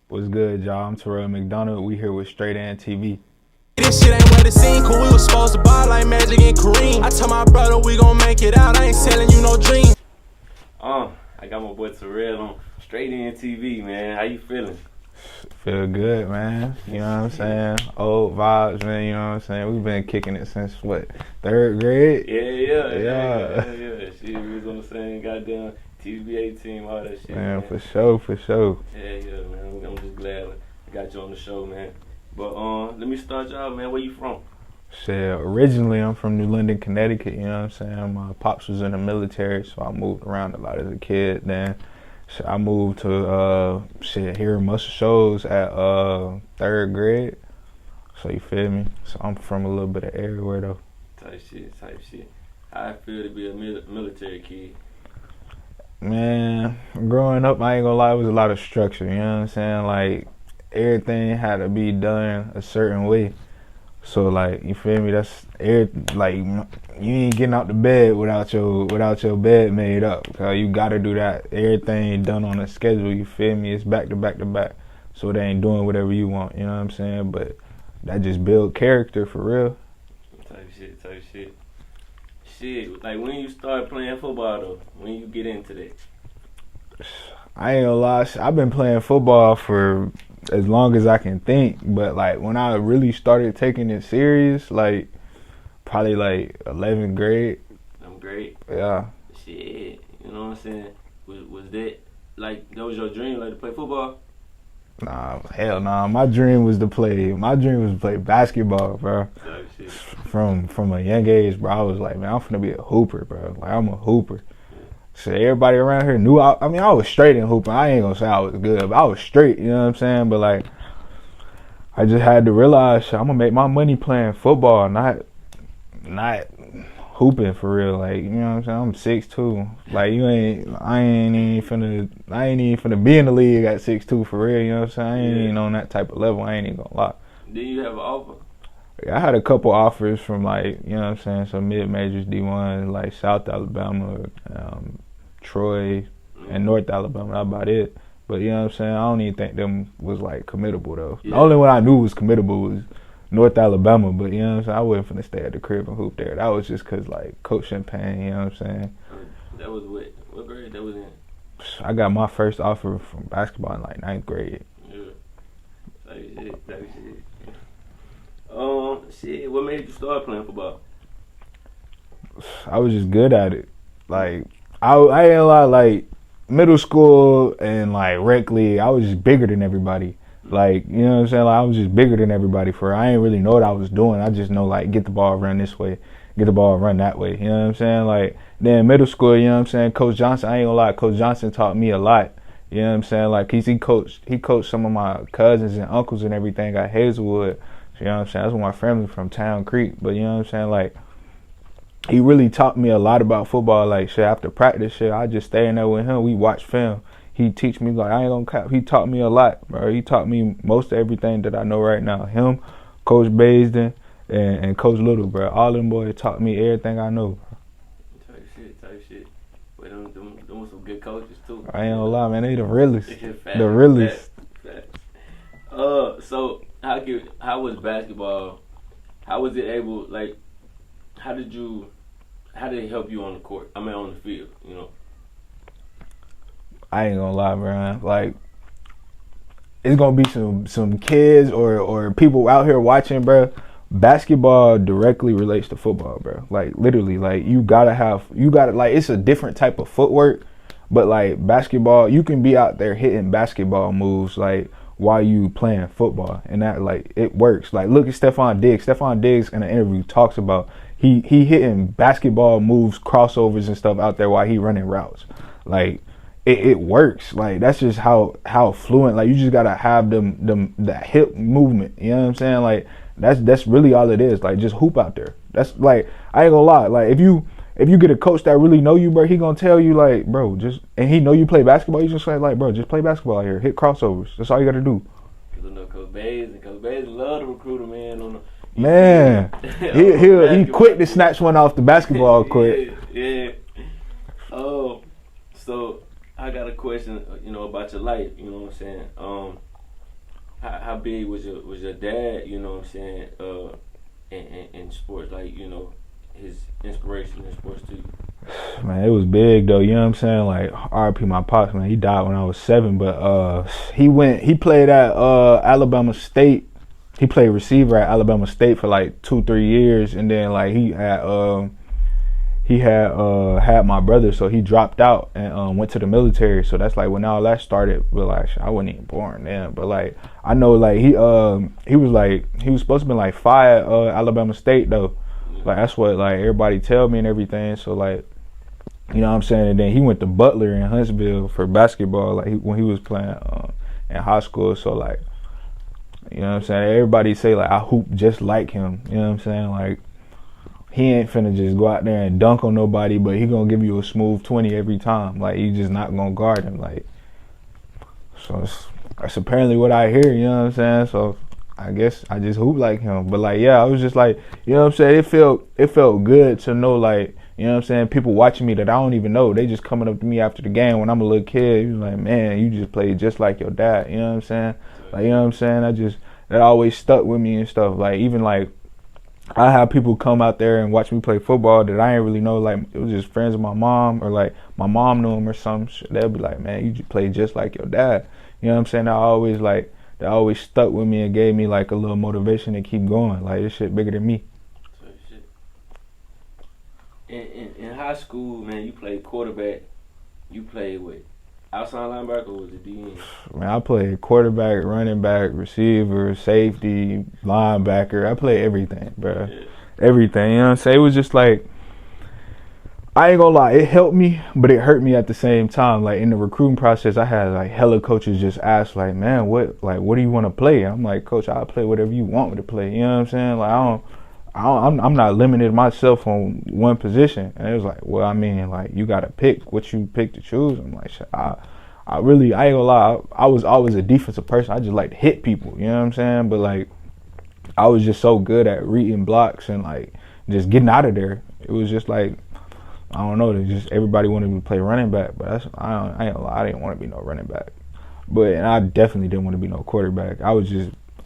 What's good, y'all? I'm Terrell McDonald. We here with Straight In TV. This shit ain't what it seemed, cause we was supposed to buy like Magic and Kareem. I tell my brother we gon' make it out, I ain't selling you no dream. I got my boy Terrell on Straight In TV, man. How you feeling? Feel good, man. You know what I'm saying? Old vibes, man. You know what I'm saying? We've been kicking it since, what, third grade? Yeah. Shit, we was on the same goddamn TBA team, all that shit. Man, Man, for sure. Yeah, man. I'm just glad I got you on the show, man. But let me start you out, man. Where you from? Shit, originally I'm from New London, Connecticut. You know what I'm saying? My pops was in the military, so I moved around a lot as a kid. Then I moved to here in Muscle Shoals at third grade. So you feel me? So I'm from a little bit of everywhere though. Type shit. How I feel to be a military kid. Man, growing up, I ain't gonna lie, it was a lot of structure. You know what I'm saying? Like everything had to be done a certain way. So like, you feel me? Like you ain't getting out the bed without your bed made up. Cause you gotta do that. Everything done on a schedule. You feel me? It's back to back to back. So they ain't doing whatever you want. You know what I'm saying? But that just build character for real. Type shit. Shit, like when you start playing football though, when you get into that. I ain't gonna lie, I've been playing football for as long as I can think, but like when I really started taking it serious, like probably like 11th grade. I'm great. Yeah. Shit, you know what I'm saying? Was that like that was your dream, like to play football? Nah, hell nah. My dream was to play basketball, bro. Type shit. From a young age, bro. I was like, man, I'm finna be a hooper, bro. Like I'm a hooper. So everybody around here knew I was straight in hooping. I ain't gonna say I was good, but I was straight, you know what I'm saying? But like I just had to realize I'm gonna make my money playing football, not hooping for real. Like, you know what I'm saying? I'm 6'2". Like I ain't even finna be in the league at 6'2" for real, you know what I'm saying? I ain't even on that type of level, I ain't even gonna lie. Did you have an offer? I had a couple offers from like, you know what I'm saying, some mid-majors D1, like South Alabama, Troy, and North Alabama. That's about it. But you know what I'm saying, I don't even think them was like committable though. Yeah. The only one I knew was committable was North Alabama, but you know what I'm saying, I wasn't finna stay at the crib and hoop there. That was just cause like Coach Champagne, you know what I'm saying. That was what grade that was in? I got my first offer from basketball in like 9th grade. Yeah. Type shit. Shit, what made you start playing football? I was just good at it. Like, I ain't gonna lie, like, middle school and, like, rec league, I was just bigger than everybody. Like, you know what I'm saying? Like, I was just bigger than everybody I ain't really know what I was doing. I just know, like, get the ball, run this way, get the ball, run that way. You know what I'm saying? Like, then middle school, you know what I'm saying? Coach Johnson, I ain't gonna lie, Coach Johnson taught me a lot. You know what I'm saying? Like, he coached some of my cousins and uncles and everything at Hazelwood. You know what I'm saying? That's where my family from, Town Creek. But you know what I'm saying? Like, he really taught me a lot about football. Like, shit, after practice, shit, I just stay in there with him. We watch film. He teach me, like, I ain't gonna cap. He taught me a lot, bro. He taught me most of everything that I know right now. Him, Coach Baisden, and Coach Little, bro. All them boys taught me everything I know. Type shit. But them was some good coaches, too. I ain't gonna lie, man. They the realest. Facts, the realest. Facts. So how was basketball? How was it able, like, how did it help you on the court? I mean, on the field, you know? I ain't gonna lie, bro. Like, it's gonna be some kids or people out here watching, bro. Basketball directly relates to football, bro. Like, literally, like, you gotta like, it's a different type of footwork, but like basketball, you can be out there hitting basketball moves, like, while you playing football, and that, like, it works. Like, look at Stephon Diggs. Stephon Diggs in an interview talks about he hitting basketball moves, crossovers and stuff out there while he running routes. Like, it works. Like, that's just how fluent. Like, you just gotta have that hip movement. You know what I'm saying? Like, that's really all it is. Like, just hoop out there. That's, like, I ain't gonna lie. Like, if you get a coach that really know you, bro, he gonna tell you, like, bro, and he know you play basketball, you just like, bro, just play basketball out here. Hit crossovers. That's all you gotta do. Because I know Coach Bays love to recruit a man on the... Man, he quick to snatch one off the basketball quick. Yeah. So I got a question, about your life. You know what I'm saying? how big was your dad? You know what I'm saying? In sports, like his inspiration in sports too. Man, it was big though, you know what I'm saying? Like RP my pops, man, he died when I was 7, but he played at Alabama State. He played receiver at Alabama State for like 2-3 years, and then like he had my brother, so he dropped out and went to the military. So that's like when all that started. But like I wasn't even born then. But like I know like he was supposed to be like 5 at Alabama State though. Like that's what like everybody tell me and everything. So like, you know what I'm saying? And then he went to Butler in Huntsville for basketball, like when he was playing in high school. So like, you know what I'm saying? Everybody say like I hoop just like him. You know what I'm saying? Like he ain't finna just go out there and dunk on nobody, but he gonna give you a smooth 20 every time. Like you just not gonna guard him. Like, so that's apparently what I hear. You know what I'm saying? So I guess I just hoop like him. But like, yeah, I was just like, you know what I'm saying? It felt good to know, like, you know what I'm saying, people watching me that I don't even know. They just coming up to me after the game when I'm a little kid. He was like, man, you just played just like your dad. You know what I'm saying? Like, you know what I'm saying? That always stuck with me and stuff. Like, even like, I have people come out there and watch me play football that I ain't really know. Like, it was just friends of my mom, or like my mom knew him or something. They'll be like, man, you just played just like your dad. You know what I'm saying? That always stuck with me and gave me like a little motivation to keep going. Like, this shit bigger than me. In high school, man, you played quarterback. You played with outside linebacker, or was it DN? Man, I played quarterback, running back, receiver, safety, linebacker. I played everything, bro. Yeah. Everything, you know what I'm saying? It was just like, I ain't gonna lie, it helped me, but it hurt me at the same time. Like, in the recruiting process, I had like hella coaches just ask, like, man, what do you want to play? I'm like, coach, I'll play whatever you want me to play. You know what I'm saying? Like, I'm not limited myself on one position. And it was like, well, I mean, like, you gotta pick what you pick to choose. I'm like, I ain't gonna lie, I was always a defensive person. I just like to hit people, you know what I'm saying? But like, I was just so good at reading blocks and like just getting out of there. It was just like, I don't know, just everybody wanted me to play running back, but I ain't gonna lie, I didn't want to be no running back. And I definitely didn't want to be no quarterback. I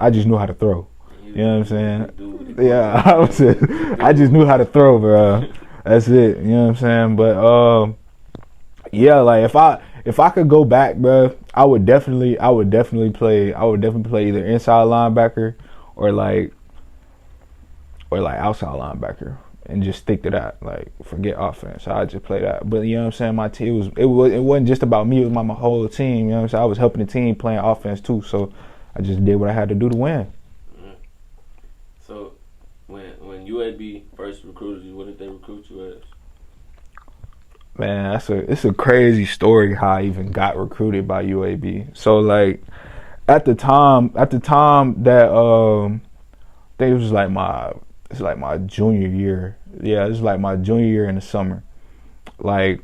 just knew how to throw. You know what I'm saying? Yeah, I just knew how to throw, bro. That's it. You know what I'm saying? But yeah, like if I could go back, bro, I would definitely play either inside linebacker or like outside linebacker and just stick to that. Like, forget offense. I just play that. But you know what I'm saying? My team it wasn't just about me. It was my whole team. You know what I'm saying? I was helping the team playing offense too. So I just did what I had to do to win. So, when UAB first recruited you, what did they recruit you as? Man, it's a crazy story how I even got recruited by UAB. So like, at the time that I think it was like my junior year. Yeah, it was like my junior year in the summer. Like,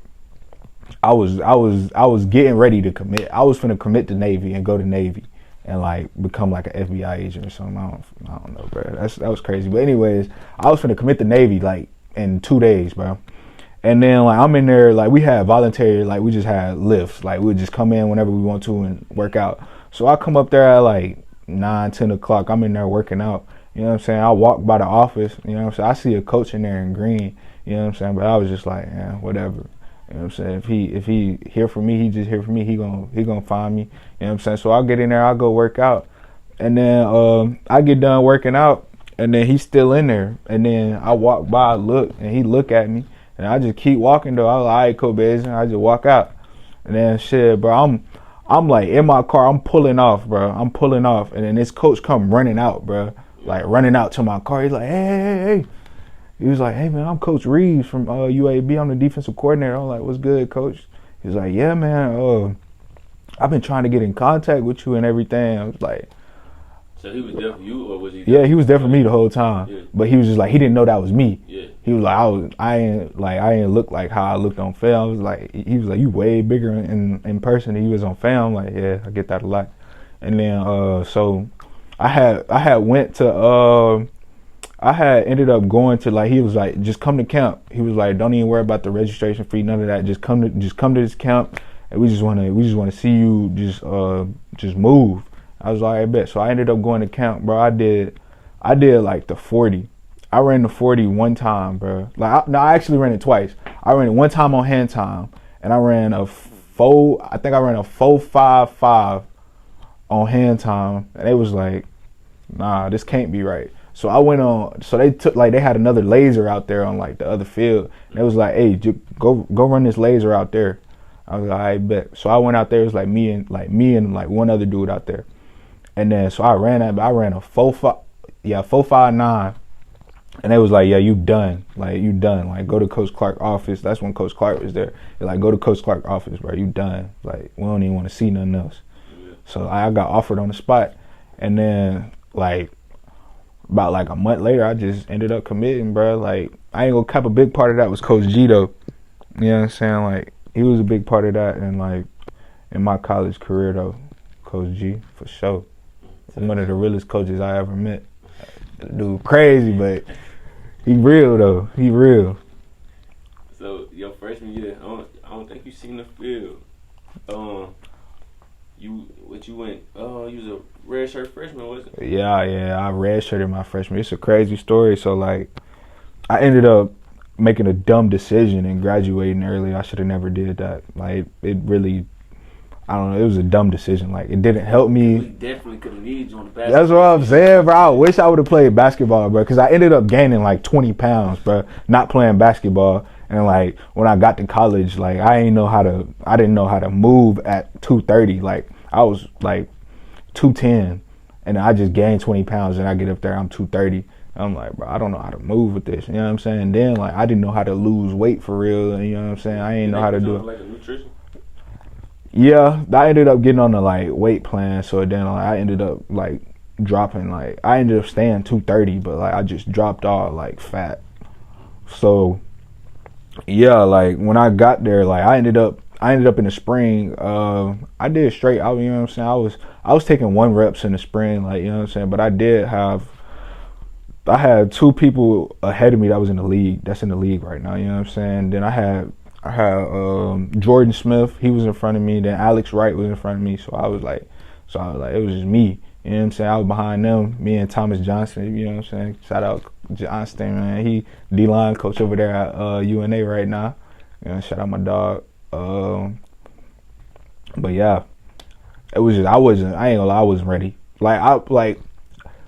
I was getting ready to commit. I was finna commit to Navy and go to Navy and like become like an FBI agent or something. I don't know, bro. That was crazy. But anyways, I was finna commit to Navy like in 2 days, bro. And then like I'm in there, like we had voluntary, like we just had lifts. Like we would just come in whenever we want to and work out. So I come up there at like 9-10 o'clock. I'm in there working out. You know what I'm saying? I walk by the office. You know what I'm saying? I see a coach in there in green. You know what I'm saying? But I was just like, yeah, whatever. You know what I'm saying? If he here for me, he just here for me. He gonna find me. You know what I'm saying? So I'll get in there. I'll go work out, and then I get done working out, and then he's still in there. And then I walk by, look, and he look at me, and I just keep walking though. I was like, all right, cool, baby. And I just walk out, and then shit, bro. I'm like in my car. I'm pulling off, bro. I'm pulling off, and then this coach come running out, bro. Like running out to my car. He's like, hey. He was like, hey, man, I'm Coach Reeves from UAB. I'm the defensive coordinator. I'm like, what's good, Coach? He's like, yeah, man, I've been trying to get in contact with you and everything. I was like... So he was there for you, or was he... Yeah, he was there for me the whole time. Yeah. But he was just like, he didn't know that was me. Yeah. He was like, I ain't look like how I looked on film. He was like, you way bigger in person than you was on film. Like, yeah, I get that a lot. And then, so I had went to... I had ended up going to, like, he was like, just come to camp. He was like, don't even worry about the registration fee, none of that. Just come to this camp, and we just want to see you just move. I was like, I bet. So I ended up going to camp, bro. I did like the 40. I ran the 40 one time, bro. I actually ran it twice. I ran it one time on hand time, and I ran a 4.55 on hand time, and it was like, nah, this can't be right. So I went on. So they had another laser out there on like the other field, and it was like, hey, go run this laser out there. I was like, I bet. So I went out there. It was like me and one other dude out there, and then so I ran a 4.59. And they was like, yeah, you done. Like, you done. Like, go to Coach Clark's office. That's when Coach Clark was there. They're like, go to Coach Clark's office, bro. You done. Like, we don't even want to see nothing else. Yeah. So I got offered on the spot. And then, like, about like a month later, I just ended up committing, bro. Like, I ain't gonna cap, a big part of that was Coach G, though. You know what I'm saying? Like, he was a big part of that. And, like, in my college career, though, Coach G, for sure. One of the realest coaches I ever met. Dude, crazy, but he real though. He real. So your freshman year, I don't think you seen the field. You was a redshirt freshman, wasn't it? Yeah, I redshirted my freshman. It's a crazy story. So like, I ended up making a dumb decision and graduating early. I should have never did that. Like, it really, I don't know, it was a dumb decision. Like, it didn't help me. We definitely could have needed you on the basketball. That's what I'm saying, bro. I wish I would have played basketball, bro, because I ended up gaining like 20 pounds, bro, not playing basketball. And like, when I got to college, like, I didn't know how to move at 230. Like, I was like 210, and I just gained 20 pounds, and I get up there, I'm 230. I'm like, bro, I don't know how to move with this. You know what I'm saying? And then, like, I didn't know how to lose weight for real. And you know what I'm saying? I didn't know how to do it. Like a nutrition? Yeah, I ended up getting on the like weight plan, so then like I ended up like dropping, like I ended up staying 230, but like I just dropped all like fat. So yeah, like when I got there, like I ended up in the spring. I did straight. You know what I'm saying? I was taking 1 reps in the spring, like, you know what I'm saying. But I had 2 people ahead of me that was in the league. That's in the league right now. You know what I'm saying? Then I had Jordan Smith, he was in front of me. Then Alex Wright was in front of me. So I was like, it was just me. You know what I'm saying? I was behind them, me and Thomas Johnson. You know what I'm saying? Shout out Johnston, man. He D-line coach over there at UNA right now. You know, shout out my dog. But yeah, it was just I ain't gonna lie, I wasn't ready. Like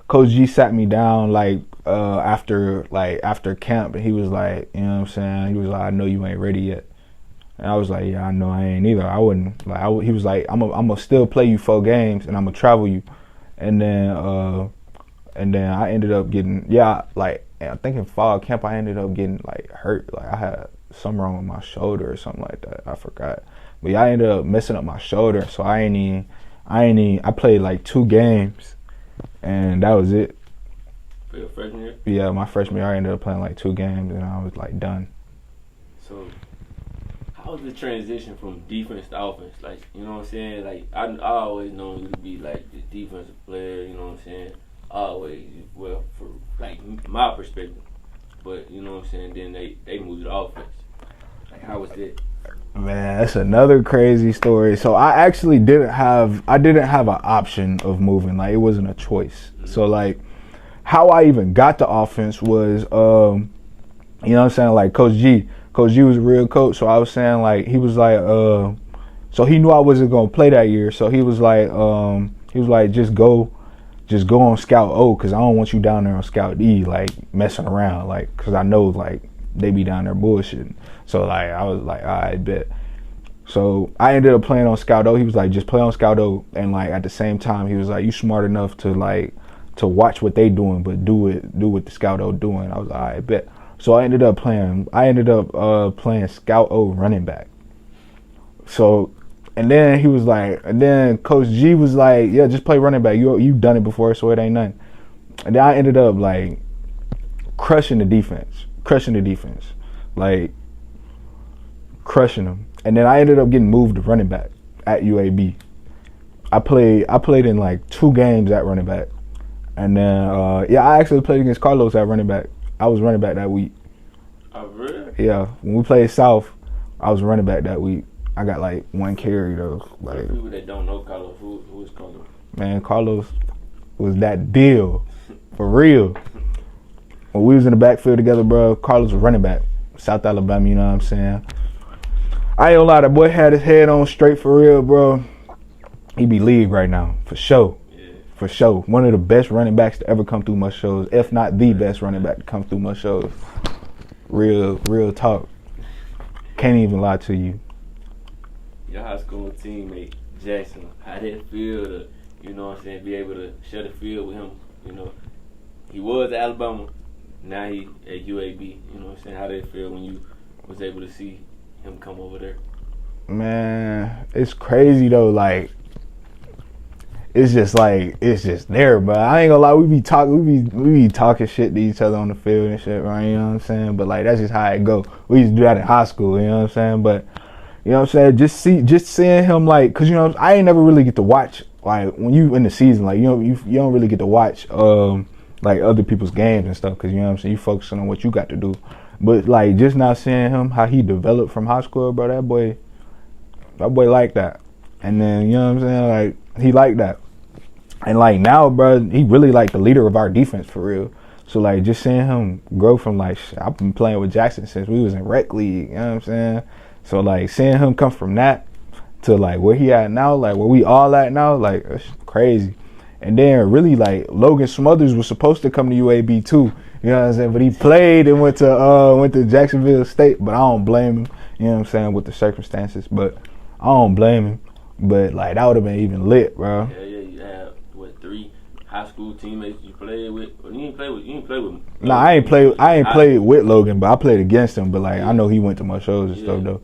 Coach G sat me down like after camp, and he was like, you know what I'm saying? He was like, I know you ain't ready yet. And I was like, yeah, I know I ain't either. I wouldn't like. He was like, I'm gonna still play you 4 games, and I'm gonna travel you. And then I ended up getting, like I think in fall camp I ended up getting like hurt. Like I had something wrong with my shoulder or something like that. I forgot. But yeah, I ended up messing up my shoulder, so I played like 2 games, and that was it. For your freshman year? Yeah, my freshman year I ended up playing like 2 games, and I was like done. So how was the transition from defense to offense? Like, you know what I'm saying? Like, I always known you to be like the defensive player, you know what I'm saying? Always, well, for like my perspective. But, you know what I'm saying, then they moved to the offense. Like, how was that? Man, that's another crazy story. So I actually didn't have an option of moving. Like, it wasn't a choice. Mm-hmm. So like, how I even got the offense was, you know what I'm saying, like Coach G was a real coach. So I was saying, like, he was like, so he knew I wasn't gonna play that year. So he was like, just go on Scout O, because I don't want you down there on Scout E, like messing around, like, because I know like they be down there bullshitting. So like I was like, all right, bet. So I ended up playing on Scout O. He was like, just play on Scout O, and like at the same time he was like, you smart enough to like to watch what they doing, but do what the Scout O doing. I was like, all right, bet. So I ended up playing Scout O running back. So, and then he was like, and then Coach G was like, yeah, just play running back. You done it before, so it ain't nothing. And then I ended up like crushing the defense, like crushing them. And then I ended up getting moved to running back at UAB. I played in like 2 games at running back. And then, I actually played against Carlos at running back. I was running back that week. Oh, really? Yeah, when we played South, I was running back that week. I got like 1 carry though. Like, for people that don't know Carlos, who is Carlos? man, Carlos was that deal. For real. When we was in the backfield together, bro, Carlos was running back. South Alabama, you know what I'm saying? I ain't gonna lie, that boy had his head on straight for real, bro. He be league right now, for sure. Yeah. For sure. One of the best running backs to ever come through my shows, if not the best running back to come through my shows. Real talk. Can't even lie to you. Your high school teammate, Jackson, how did it feel to, you know what I'm saying, be able to share the field with him? You know, he was at Alabama, now he at UAB. You know what I'm saying? How did it feel when you was able to see him come over there? Man, it's crazy though. Like, it's just there, but I ain't gonna lie. We be talking shit to each other on the field and shit, right? You know what I'm saying? But like, that's just how it go. We used to do that in high school. You know what I'm saying? But you know what I'm saying? Just seeing him, like, cause you know I ain't never really get to watch, like, when you in the season, like, you don't really get to watch like other people's games and stuff, cause you know what I'm saying, you focusing on what you got to do. But like, just now seeing him, how he developed from high school, bro, that boy like that. And then, you know what I'm saying, like, he like that. And like now, bro, he really like the leader of our defense for real. So like, just seeing him grow from, like, I've been playing with Jackson since we was in rec league, you know what I'm saying? So like, seeing him come from that to like where he at now, like where we all at now, like, it's crazy. And then really, like, Logan Smothers was supposed to come to UAB too, you know what I'm saying? But he played and went to Jacksonville State, but I don't blame him, you know what I'm saying, with the circumstances. But I don't blame him. But like, that would have been even lit, bro. Yeah, you have what, 3 high school teammates you played with? Well, you didn't play with. Nah, I ain't played with Logan, but I played against him. But like, I know he went to my shows and stuff though.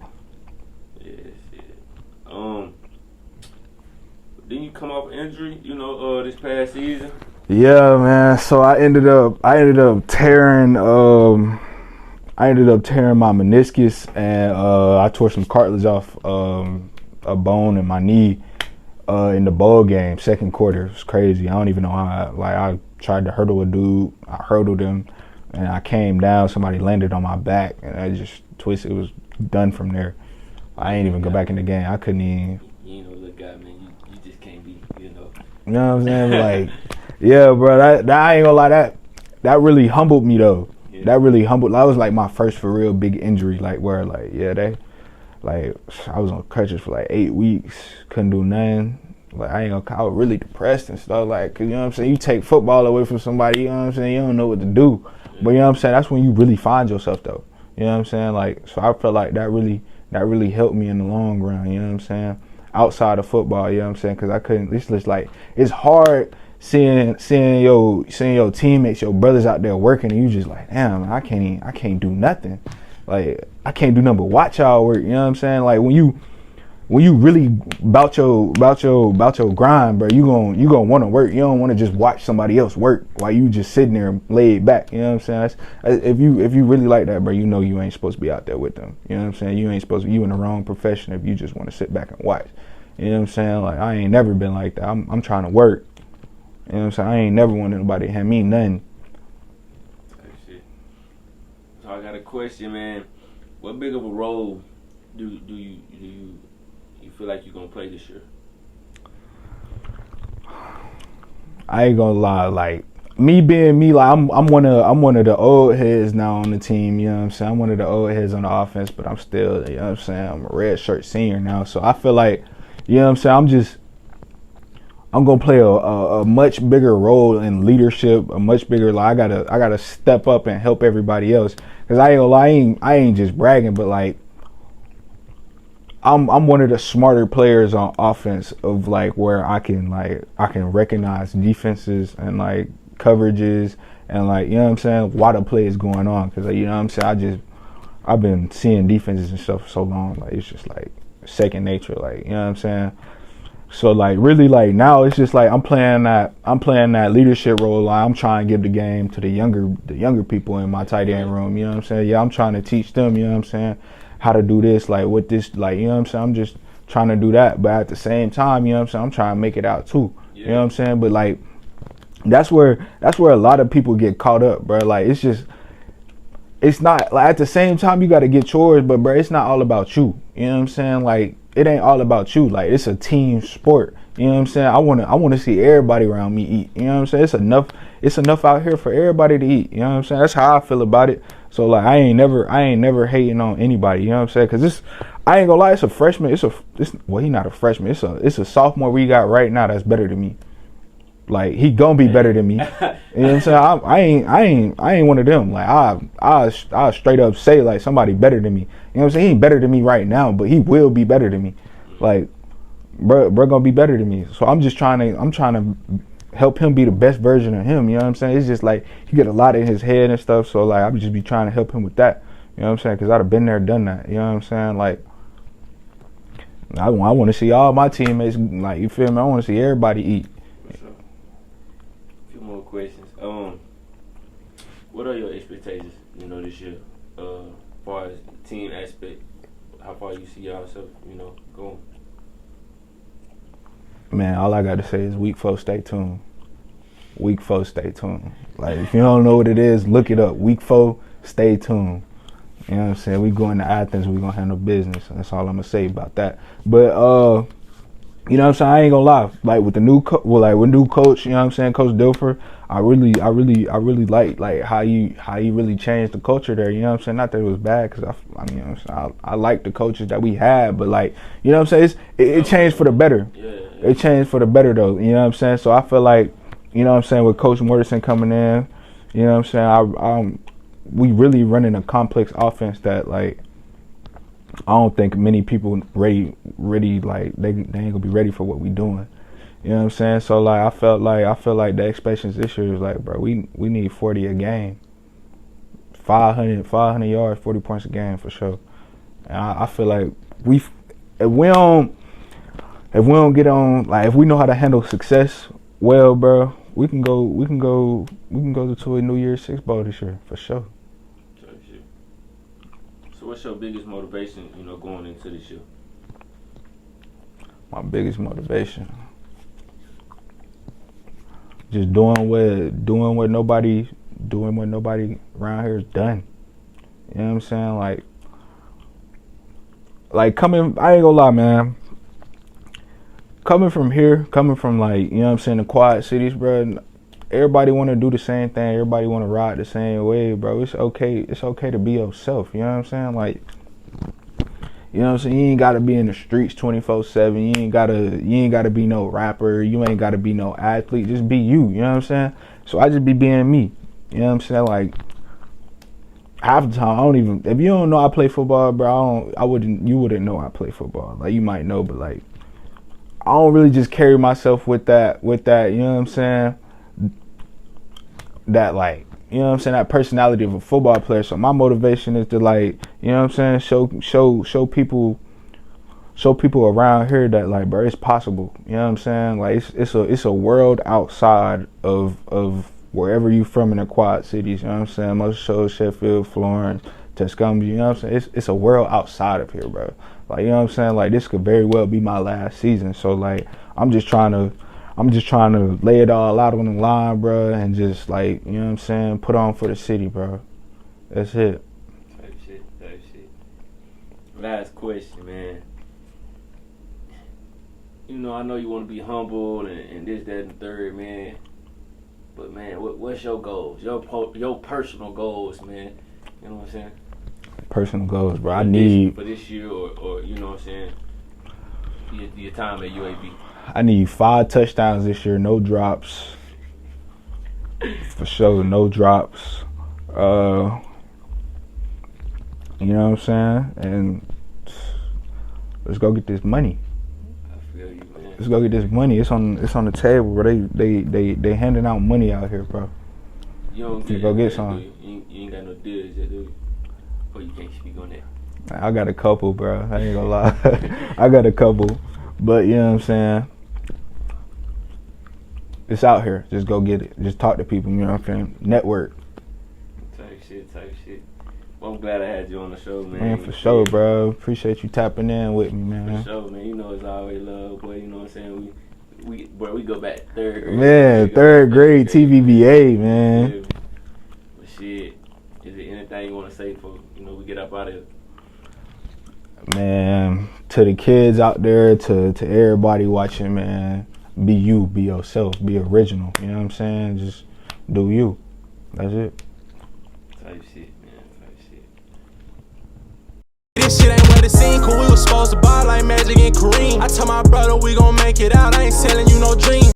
Didn't you come off injury, you know, this past season? Yeah, man. So I ended up tearing my meniscus, and I tore some cartilage off a bone in my knee in the bowl game, second quarter. It was crazy. I don't even know how. I tried to hurdle a dude. I hurdled him, and I came down. Somebody landed on my back, and I just twisted. It was done from there. I ain't even go back in the game. I couldn't even. You know, look, guy, man. You just can't be, you know. You know what I'm saying? Like, yeah, bro. That I ain't gonna lie. That really humbled me though. Yeah. That really humbled. That was like my first for real big injury. Like, where like, yeah, like, I was on crutches for like 8 weeks. Couldn't do nothing. Like, I was really depressed and stuff. Like, 'cause you know what I'm saying? You take football away from somebody, you know what I'm saying? You don't know what to do. But you know what I'm saying? That's when you really find yourself though. You know what I'm saying? Like, so I felt like that really helped me in the long run. You know what I'm saying? Outside of football, you know what I'm saying? Because I couldn't. It's just like, it's hard seeing your teammates, your brothers out there working, and you just like, damn, I can't do nothing. Like, I can't do nothing but watch y'all work. You know what I'm saying? Like, when you really about your grind, bro, you gonna want to work. You don't want to just watch somebody else work while you just sitting there laid back. You know what I'm saying? If you really like that, bro, you know you ain't supposed to be out there with them. You know what I'm saying? You ain't supposed to. You in the wrong profession if you just want to sit back and watch. You know what I'm saying? Like, I ain't never been like that. I'm trying to work. You know what I'm saying? I ain't never wanted nobody to hand me nothing. So I got a question, man. What big of a role do you feel like you're gonna play this year? I ain't gonna lie, like, me being me, like, I'm one of the old heads now on the team, you know what I'm saying? I'm one of the old heads on the offense, but I'm still, you know what I'm saying, I'm a red shirt senior now. So I feel like, you know what I'm saying, I'm gonna play a much bigger role in leadership, a much bigger, like, I gotta step up and help everybody else. Cause I ain't gonna lie, I ain't just bragging, but like, I'm one of the smarter players on offense, of like, where I can recognize defenses and like coverages and, like, you know what I'm saying, why the play is going on. Cause, you know what I'm saying, I've been seeing defenses and stuff for so long, like, it's just like second nature, like, you know what I'm saying. So like, really, like, now it's just like I'm playing that leadership role. Like, I'm trying to give the game to the younger people in my tight end room. You know what I'm saying? Yeah, I'm trying to teach them. You know what I'm saying? How to do this, like, with this, like, you know what I'm saying? I'm just trying to do that, but at the same time, you know what I'm saying, I'm trying to make it out too. Yeah. You know what I'm saying? But like, that's where a lot of people get caught up, bro. Like, it's it's not like at the same time you got to get yours, but bro, it's not all about you. You know what I'm saying? Like it ain't all about you. Like it's a team sport. You know what I'm saying? I wanna see everybody around me eat. You know what I'm saying? It's enough out here for everybody to eat. You know what I'm saying? That's how I feel about it. So like I ain't never hating on anybody. You know what I'm saying? Cause I ain't gonna lie, it's a freshman. Well, he not a freshman. It's a sophomore we got right now that's better than me. Like he gonna be better than me. You know what I'm saying? I ain't one of them. Like I straight up say like somebody better than me. You know what I'm saying? He ain't better than me right now, but he will be better than me. Like bro gonna be better than me. So I'm trying to help him be the best version of him. You know what I'm saying? It's just like he get a lot in his head and stuff. So like I'm just be trying to help him with that. You know what I'm saying? Cause I'd have been there, done that. You know what I'm saying? Like I want to see all my teammates. Like you feel me? I want to see everybody eat. More questions. What are your expectations, this year? As far as team aspect, how far you see yourself, going? Man, all I gotta say is week 4, stay tuned. Week 4, stay tuned. Like if you don't know what it is, look it up. Week 4, stay tuned. You know what I'm saying? We going to Athens, we gonna handle business. And that's all I'm gonna say about that. But you know what I'm saying? I ain't gonna lie. Like with the new coach, you know what I'm saying, Coach Dilfer, I really like how you really changed the culture there. You know what I'm saying? Not that it was bad, because I like the coaches that we had, but like, you know what I'm saying? It changed for the better. Yeah. It changed for the better though. You know what I'm saying? So I feel like, you know what I'm saying, with Coach Morrison coming in, you know what I'm saying? We really running a complex offense that like. I don't think many people ready like they ain't gonna be ready for what we doing. You know what I'm saying? So like I feel like the expectations this year is like, bro, we need 40 a game. 500 yards, 40 points a game for sure. And I feel like if we don't get on, like if we know how to handle success well, bro, we can go to a New Year's Six Bowl this year for sure. So what's your biggest motivation, going into this year? My biggest motivation, just doing what nobody around here has done. You know what I'm saying? Like coming, I ain't gonna lie, man. Coming from like, you know what I'm saying, the Quad Cities, bro. Everybody want to do the same thing. Everybody want to ride the same way, bro. It's okay. It's okay to be yourself. You know what I'm saying? Like, you know what I'm saying? You ain't got to be in the streets 24/7. You ain't got to be no rapper. You ain't got to be no athlete. Just be you. You know what I'm saying? So I just be being me. You know what I'm saying? Like, half the time, if you don't know I play football, bro, you wouldn't know I play football. Like, you might know, but like, I don't really just carry myself with that, you know what I'm saying? That like, you know what I'm saying, that personality of a football player. So my motivation is to like, you know what I'm saying, show people around here that like, bro, it's possible. You know what I'm saying? Like it's a world outside of wherever you from in the Quad Cities. You know what I'm saying? Most shows, Sheffield, Florence, Tuscaloosa. You know what I'm saying? It's a world outside of here, bro. Like, you know what I'm saying? Like this could very well be my last season. So like, I'm just trying to lay it all out on the line, bro, and just like, you know what I'm saying, put on for the city, bro. That's it. Type shit. Last question, man. I know you want to be humble and this, that, and the third, man. But man, what's your goals? Your personal goals, man. You know what I'm saying? Personal goals, bro. For this year, or you know what I'm saying, your time at UAB. I need 5 touchdowns this year, no drops. For sure, no drops. You know what I'm saying? And let's go get this money. I feel you, man. Let's go get this money. It's on the table, bro. They handing out money out here, bro. You don't get go get some. You ain't got no deals yet, do you? Or you can't speak on that? I got a couple, bro. I ain't gonna lie. I got a couple. But you know what I'm saying? It's out here. Just go get it. Just talk to people, you know what I'm saying? Network. Type shit. Well, I'm glad I had you on the show, man. Man, for sure, bro. Appreciate you tapping in with me, man. For sure, man. It's always love, boy. You know what I'm saying? We go back third grade. Man, third grade TVBA, man. But shit, is there anything you want to say get up out of here? Man, to the kids out there, to everybody watching, man, be you, be yourself, be original. You know what I'm saying? Just do you. That's it. Type shit, man. Type shit. This shit ain't what it seemed, cause we was supposed to buy like Magic and Kareem. I tell my brother we gon' make it out, I ain't selling you no dream.